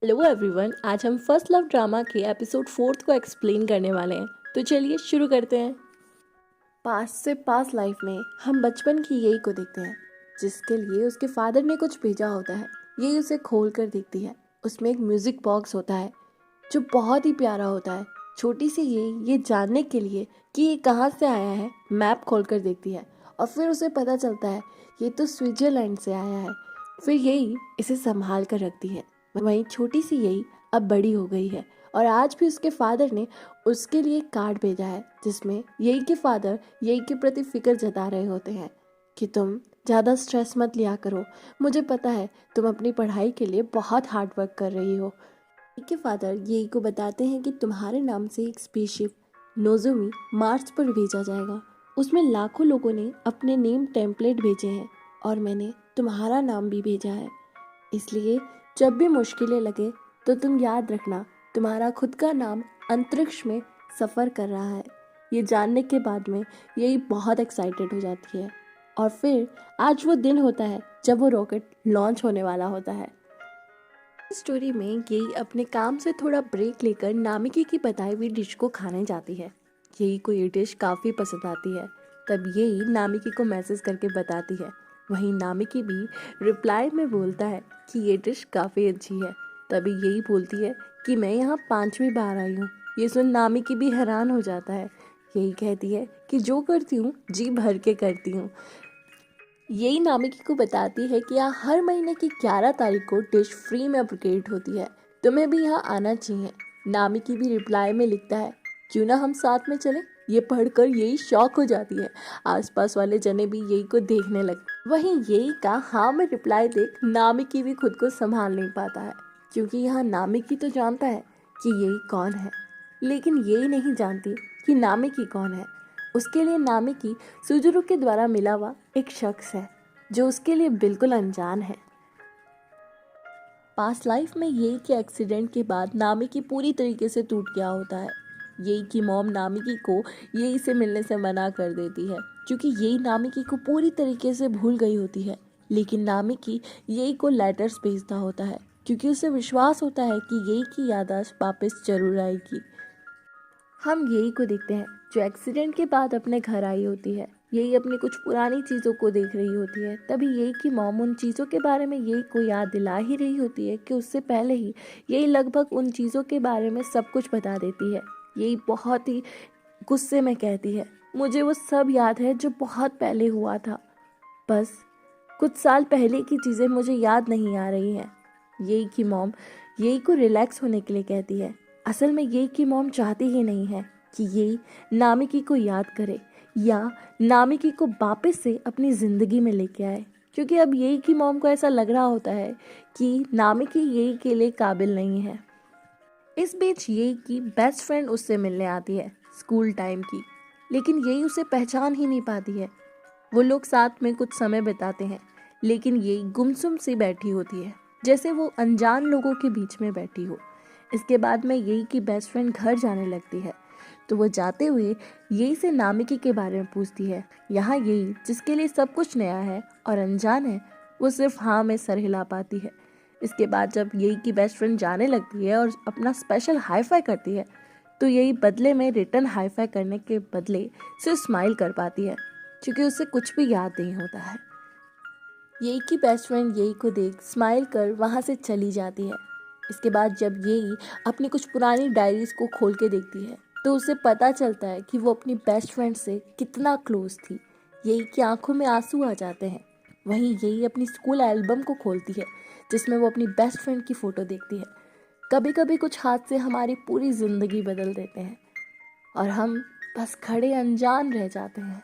Hello everyone, आज हम first love drama के एपिसोड 4 को एक्सप्लेन करने वाले हैं। तो चलिए शुरू करते हैं। पास्ट से पास्ट लाइफ में हम बचपन की यही को देखते हैं जिसके लिए उसके फादर ने कुछ भेजा होता है। यही उसे खोल कर देखती है। उसमें एक म्यूजिक बॉक्स होता है जो बहुत ही प्यारा होता है। छोटी सी ये जानने के लिए कि ये कहाँ से आया है मैप खोल कर देखती है और फिर उसे पता चलता है ये तो स्विट्जरलैंड से आया है। फिर यही इसे संभाल कर रखती है। वहीं छोटी सी यही अब बड़ी हो गई है और आज भी उसके फादर ने उसके लिए कार्ड भेजा है जिसमें यही के फादर यही के प्रति फिक्र जता रहे होते हैं कि तुम ज़्यादा स्ट्रेस मत लिया करो। मुझे पता है तुम अपनी पढ़ाई के लिए बहुत हार्ड वर्क कर रही हो। यही के फादर यही को बताते हैं कि तुम्हारे नाम से एक स्पेसशिप नोज़ोमी मार्स पर भेजा जाएगा। उसमें लाखों लोगों ने अपने नेम टेम्पलेट भेजे हैं और मैंने तुम्हारा नाम भी भेजा है। इसलिए जब भी मुश्किलें लगे तो तुम याद रखना तुम्हारा खुद का नाम अंतरिक्ष में सफ़र कर रहा है। ये जानने के बाद में यही बहुत एक्साइटेड हो जाती है और फिर आज वो दिन होता है जब वो रॉकेट लॉन्च होने वाला होता है। इस स्टोरी में यही अपने काम से थोड़ा ब्रेक लेकर नामिकी की बताई हुई डिश को खाने जाती है। यही को ये डिश काफ़ी पसंद आती है। तब यही नामिकी को मैसेज करके बताती है। वहीं नामिकी भी रिप्लाई में बोलता है कि ये डिश काफ़ी अच्छी है। तभी यही बोलती है कि मैं यहाँ 5वीं बार आई हूँ। ये सुन नामिकी भी हैरान हो जाता है। यही कहती है कि जो करती हूँ जी भर के करती हूँ। यही नामिकी को बताती है कि यहाँ हर महीने की 11 तारीख को डिश फ्री में अपग्रेड होती है। तुम्हें भी यहाँ आना चाहिए। नामिकी भी रिप्लाई में लिखता है क्यों ना हम साथ में चलें। ये पढ़कर यही शॉक हो जाती है। आसपास वाले जने भी यही को देखने लगते। वहीं यही का हाँ में रिप्लाई देख नामिकी भी खुद को संभाल नहीं पाता है क्योंकि यहाँ नामिकी तो जानता है कि यही कौन है, लेकिन यही नहीं जानती कि नामिकी कौन है। उसके लिए नामिकी सुजुरु के द्वारा मिला हुआ एक शख्स है जो उसके लिए बिल्कुल अनजान है। पास्ट लाइफ में येई के एक्सीडेंट के बाद नामिकी पूरी तरीके से टूट गया होता है। येई की मॉम नामिकी को येई से मिलने से मना कर देती है क्योंकि येई नामिकी को पूरी तरीके से भूल गई होती है। लेकिन नामिकी येई को लेटर्स भेजता होता है क्योंकि उसे विश्वास होता है कि येई की याददाश्त वापस जरूर आएगी। हम यही को देखते हैं जो एक्सीडेंट के बाद अपने घर आई होती है। यही अपनी कुछ पुरानी चीज़ों को देख रही होती है। तभी यही की मॉम उन चीज़ों के बारे में यही को याद दिला ही रही होती है कि उससे पहले ही यही लगभग उन चीज़ों के बारे में सब कुछ बता देती है। यही बहुत ही गुस्से में कहती है मुझे वो सब याद है जो बहुत पहले हुआ था, बस कुछ साल पहले की चीज़ें मुझे याद नहीं आ रही हैं। यही की मॉम यही को रिलैक्स होने के लिए कहती है। असल में यही की मॉम चाहती ही नहीं है कि यही नामिकी को याद करे या नामिकी को वापस से अपनी ज़िंदगी में लेके आए, क्योंकि अब यही की मॉम को ऐसा लग रहा होता है कि नामिकी यही के लिए काबिल नहीं है। इस बीच यही की बेस्ट फ्रेंड उससे मिलने आती है स्कूल टाइम की, लेकिन यही उसे पहचान ही नहीं पाती है। वो लोग साथ में कुछ समय बिताते हैं लेकिन यही गुमसुम सी बैठी होती है जैसे वो अनजान लोगों के बीच में बैठी हो। इसके बाद में यही की बेस्ट फ्रेंड घर जाने लगती है तो वो जाते हुए यही से नामिकी के बारे में पूछती है। यहाँ यही जिसके लिए सब कुछ नया है और अनजान है वो सिर्फ हाँ में सर हिला पाती है। इसके बाद जब यही की बेस्ट फ्रेंड जाने लगती है और अपना स्पेशल हाई फाई करती है तो यही बदले में रिटर्न हाई फाई करने के बदले सिर्फ स्माइल कर पाती है क्योंकि उसे कुछ भी याद नहीं होता है। यही की बेस्ट फ्रेंड यही को देख स्माइल कर वहाँ से चली जाती है। इसके बाद जब यही अपनी कुछ पुरानी डायरीज को खोल के देखती है तो उसे पता चलता है कि वो अपनी बेस्ट फ्रेंड से कितना क्लोज थी। यही की आंखों में आंसू आ जाते हैं। वहीं यही अपनी स्कूल एल्बम को खोलती है जिसमें वो अपनी बेस्ट फ्रेंड की फ़ोटो देखती है। कभी कभी कुछ हादसे हमारी पूरी ज़िंदगी बदल देते हैं और हम बस खड़े अनजान रह जाते हैं।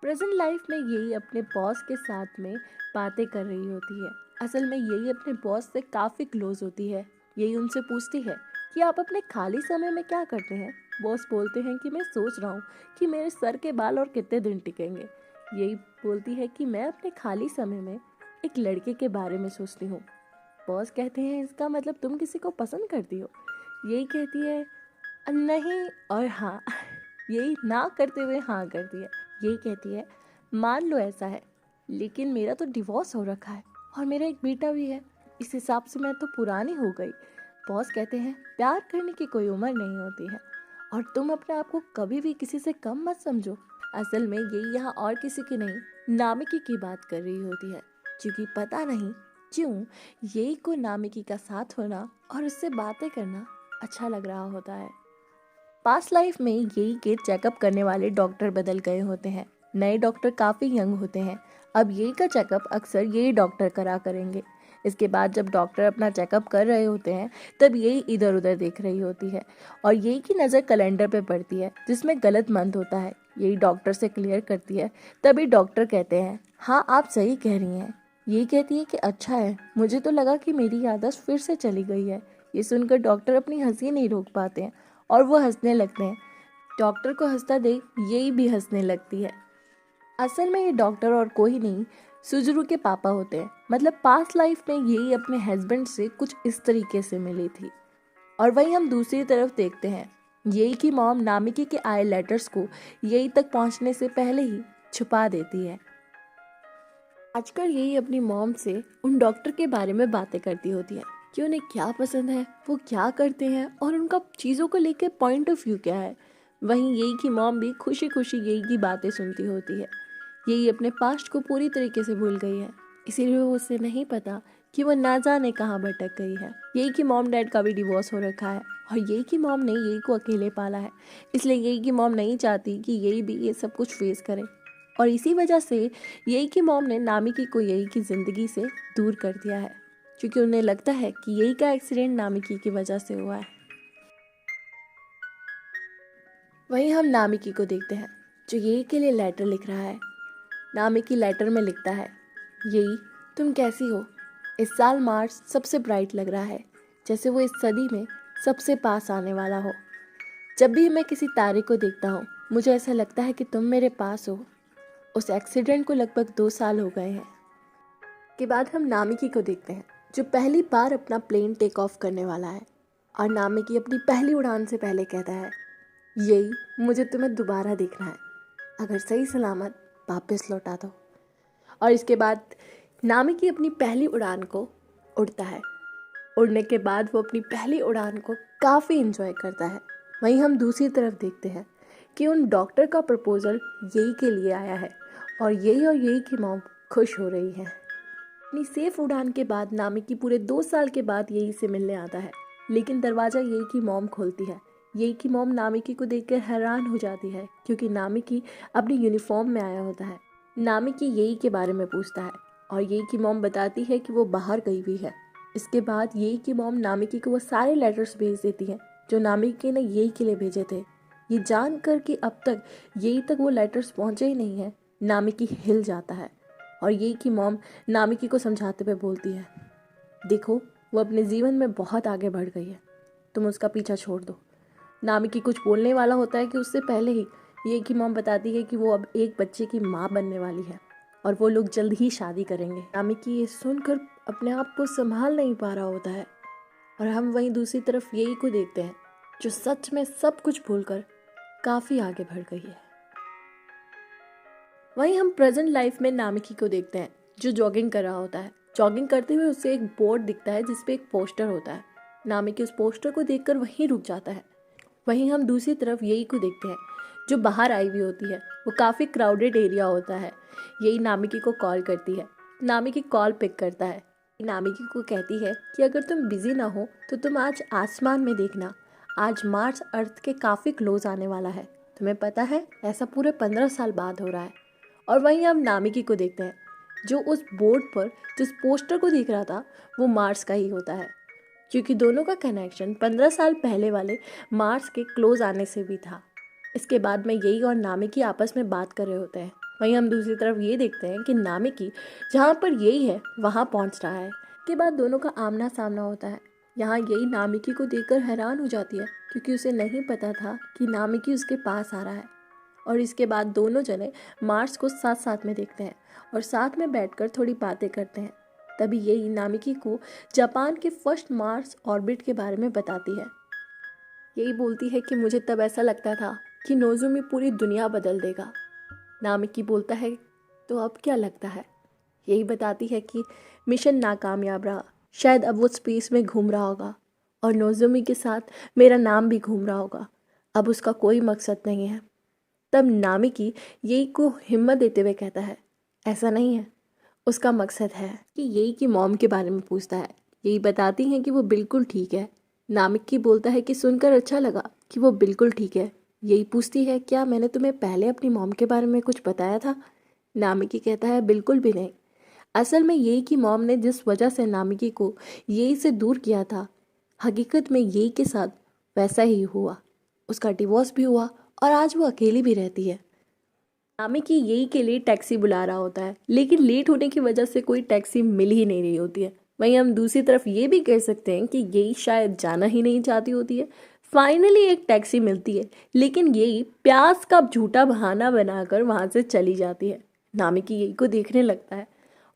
प्रेजेंट लाइफ में यही अपने बॉस के साथ में बातें कर रही होती है। असल में यही अपने बॉस से काफ़ी क्लोज होती है। यही उनसे पूछती है कि आप अपने खाली समय में क्या करते हैं। बॉस बोलते हैं कि मैं सोच रहा हूँ कि मेरे सर के बाल और कितने दिन टिकेंगे। यही बोलती है कि मैं अपने खाली समय में एक लड़के के बारे में सोचती हूँ। बॉस कहते हैं इसका मतलब तुम किसी को पसंद करती हो। यही कहती है नहीं और हाँ। यही ना करते हुए हाँ करती है। यही कहती है मान लो ऐसा है, लेकिन मेरा तो डिवोर्स हो रखा है और मेरा एक बेटा भी है, इस हिसाब से मैं तो पुरानी हो गई। बॉस कहते हैं प्यार करने की कोई उम्र नहीं होती है और तुम अपने आप को कभी भी किसी से कम मत समझो। असल में ये यहाँ और किसी की नहीं, नामिकी की बात कर रही होती है, क्योंकि पता नहीं क्यों यही को नामिकी का साथ होना और उससे बातें करना अच्छा लग रहा होता है। पास्ट लाइफ में यही के चेकअप करने वाले डॉक्टर बदल गए होते हैं। नए डॉक्टर काफ़ी यंग होते हैं। अब यही का चेकअप अक्सर यही डॉक्टर करा करेंगे। इसके बाद जब डॉक्टर अपना चेकअप कर रहे होते हैं तब यही इधर उधर देख रही होती है और यही की नज़र कैलेंडर पे पड़ती है जिसमें गलत मंथ होता है। यही डॉक्टर से क्लियर करती है। तभी डॉक्टर कहते हैं हाँ आप सही कह रही हैं। यही कहती है कि अच्छा है, मुझे तो लगा कि मेरी याददाश्त फिर से चली गई है। ये सुनकर डॉक्टर अपनी हंसी नहीं रोक पाते हैं और वो हंसने लगते हैं। डॉक्टर को हंसता देख यही भी हंसने लगती है। असल में ये डॉक्टर और कोई नहीं, सुजुरू के पापा होते हैं। मतलब पास्ट लाइफ में यही अपने हस्बैंड से कुछ इस तरीके से मिली थी। और वहीं हम दूसरी तरफ देखते हैं, यही की मॉम नामिकी के आए लेटर्स को यही तक पहुंचने से पहले ही छुपा देती है। आजकल यही अपनी मॉम से उन डॉक्टर के बारे में बातें करती होती है कि उन्हें क्या पसंद है, वो क्या करते हैं और उनका चीज़ों को लेकर पॉइंट ऑफ व्यू क्या है। वहीं यही की मॉम भी खुशी खुशी यही की बातें सुनती होती है। यही अपने पास्ट को पूरी तरीके से भूल गई है, इसीलिए वो उसे नहीं पता कि वो ना जाने कहाँ भटक गई है। यही की मॉम डैड का भी डिवोर्स हो रखा है और यही की मॉम ने यही को अकेले पाला है, इसलिए यही की मॉम नहीं चाहती कि यही भी ये सब कुछ फेस करे। और इसी वजह से यही की मॉम ने नामिकी को यही की ज़िंदगी से दूर कर दिया है, क्योंकि उन्हें लगता है कि यही का एक्सीडेंट नामिकी की वजह से हुआ है। वहीं हम नामिकी को देखते हैं जो यही के लिए लेटर लिख रहा है। नामिकी लेटर में लिखता है, यही तुम कैसी हो? इस साल मार्च सबसे ब्राइट लग रहा है, जैसे वो इस सदी में सबसे पास आने वाला हो। जब भी मैं किसी तारे को देखता हूँ मुझे ऐसा लगता है कि तुम मेरे पास हो। उस एक्सीडेंट को लगभग 2 साल हो गए हैं। के बाद हम नामिकी को देखते हैं जो पहली बार अपना प्लेन टेक ऑफ करने वाला है और नामिकी अपनी पहली उड़ान से पहले कहता है, यही मुझे तुम्हें दोबारा देखना है, अगर सही सलामत वापस लौटा दो। और इसके बाद नामिकी अपनी पहली उड़ान को उड़ता है। उड़ने के बाद वो अपनी पहली उड़ान को काफ़ी इंजॉय करता है। वहीं हम दूसरी तरफ देखते हैं कि उन डॉक्टर का प्रपोज़ल यही के लिए आया है और यही की मॉम खुश हो रही है। अपनी सेफ उड़ान के बाद नामिकी पूरे 2 साल के बाद यही से मिलने आता है, लेकिन दरवाज़ा यही की मॉम खोलती है। यही की मॉम नामिकी को देखकर हैरान हो जाती है क्योंकि नामिकी अपनी यूनिफॉर्म में आया होता है। नामिकी यही के बारे में पूछता है और यही की मॉम बताती है कि वो बाहर गई हुई है। इसके बाद यही की मॉम नामिकी को वो सारे लेटर्स भेज देती है जो नामिकी ने यही के लिए भेजे थे। ये जानकर कि अब तक यही तक वो लेटर्स पहुंचे ही नहीं है, नामिकी हिल जाता है और यही की मॉम नामिकी को समझाते हुए बोलती है, देखो वो अपने जीवन में बहुत आगे बढ़ गई है, तुम उसका पीछा छोड़ दो। नामिकी कुछ बोलने वाला होता है कि उससे पहले ही यही की मॉम बताती है कि वो अब एक बच्चे की माँ बनने वाली है और वो लोग जल्द ही शादी करेंगे। नामिकी ये सुनकर अपने आप को संभाल नहीं पा रहा होता है और हम वहीं दूसरी तरफ यही को देखते हैं जो सच में सब कुछ भूलकर काफ़ी आगे बढ़ गई है। वहीं हम प्रेजेंट लाइफ में नामिकी को देखते हैं जो जॉगिंग कर रहा होता है। जॉगिंग करते हुए उसे एक बोर्ड दिखता है जिसपे एक पोस्टर होता है। नामिकी उस पोस्टर को देखकर वहीं रुक जाता है। वहीं हम दूसरी तरफ यही को देखते हैं जो बाहर आई हुई होती है। वो काफ़ी क्राउडेड एरिया होता है। यही नामिकी को कॉल करती है। नामिकी कॉल पिक करता है। नामिकी को कहती है कि अगर तुम बिजी ना हो तो तुम आज आसमान में देखना, आज मार्स अर्थ के काफ़ी क्लोज आने वाला है। तुम्हें पता है ऐसा पूरे 15 साल बाद हो रहा है। और वहीं हम नामिकी को देखते हैं जो उस बोर्ड पर जिस पोस्टर को दिख रहा था वो मार्स का ही होता है, क्योंकि दोनों का कनेक्शन 15 साल पहले वाले मार्स के क्लोज आने से भी था। इसके बाद में यही और नामिकी आपस में बात कर रहे होते हैं। वहीं हम दूसरी तरफ ये देखते हैं कि नामिकी जहाँ पर यही है वहाँ पहुँच रहा है। इसके बाद दोनों का आमना सामना होता है। यहाँ यही नामिकी को देखकर हैरान हो जाती है क्योंकि उसे नहीं पता था कि नामिकी उसके पास आ रहा है। और इसके बाद दोनों जने मार्स को साथ साथ में देखते हैं और साथ में बैठकर थोड़ी बातें करते हैं। तभी यही नामिकी को जापान के फर्स्ट मार्स ऑर्बिट के बारे में बताती है। यही बोलती है कि मुझे तब ऐसा लगता था कि नोज़ोमी पूरी दुनिया बदल देगा। नामिकी बोलता है तो अब क्या लगता है? यही बताती है कि मिशन नाकामयाब रहा, शायद अब वो स्पेस में घूम रहा होगा और नोज़ोमी के साथ मेरा नाम भी घूम रहा होगा। अब उसका कोई मकसद नहीं है। तब नामिकी यही को हिम्मत देते हुए कहता है, ऐसा नहीं है, उसका मकसद है कि यही की मॉम के बारे में पूछता है। यही बताती हैं कि वो बिल्कुल ठीक है। नामिकी बोलता है कि सुनकर अच्छा लगा कि वो बिल्कुल ठीक है। यही पूछती है, क्या मैंने तुम्हें पहले अपनी मॉम के बारे में कुछ बताया था? नामिकी कहता है, बिल्कुल भी नहीं। असल में यही की मॉम ने जिस वजह से नामिकी को यही से दूर किया था, हकीकत में यही के साथ वैसा ही हुआ। उसका डिवोर्स भी हुआ और आज वो अकेली भी रहती है। नामिकी यही के लिए टैक्सी बुला रहा होता है, लेकिन लेट होने की वजह से कोई टैक्सी मिल ही नहीं रही होती है। वहीं हम दूसरी तरफ ये भी कह सकते हैं कि यही शायद जाना ही नहीं चाहती होती है। फाइनली एक टैक्सी मिलती है, लेकिन यही प्यास का झूठा बहाना बनाकर वहां से चली जाती है। नामिकी यही को देखने लगता है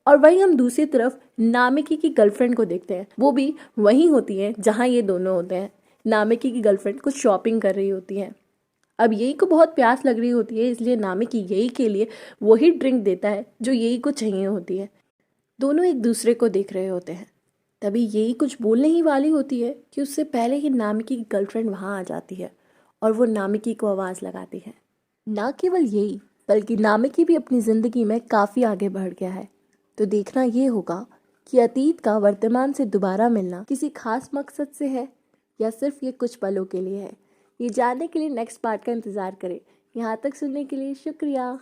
और वहीं हम दूसरी तरफ नामिकी की गर्लफ्रेंड को देखते हैं। वो भी वहीं होती है जहाँ ये दोनों होते हैं। नामिकी की गर्लफ्रेंड कुछ शॉपिंग कर रही होती है। अब यही को बहुत प्यास लग रही होती है, इसलिए नामिकी यही के लिए वही ड्रिंक देता है जो यही को चाहिए होती है। दोनों एक दूसरे को देख रहे होते हैं। तभी यही कुछ बोलने ही वाली होती है कि उससे पहले ही नामिकी की गर्लफ्रेंड वहाँ आ जाती है और वो नामिकी को आवाज़ लगाती है। ना केवल यही, बल्कि नामिकी भी अपनी ज़िंदगी में काफ़ी आगे बढ़ गया है। तो देखना ये होगा कि अतीत का वर्तमान से दोबारा मिलना किसी खास मकसद से है या सिर्फ ये कुछ पलों के लिए है। ये जानने के लिए नेक्स्ट पार्ट का इंतज़ार करें। यहाँ तक सुनने के लिए शुक्रिया।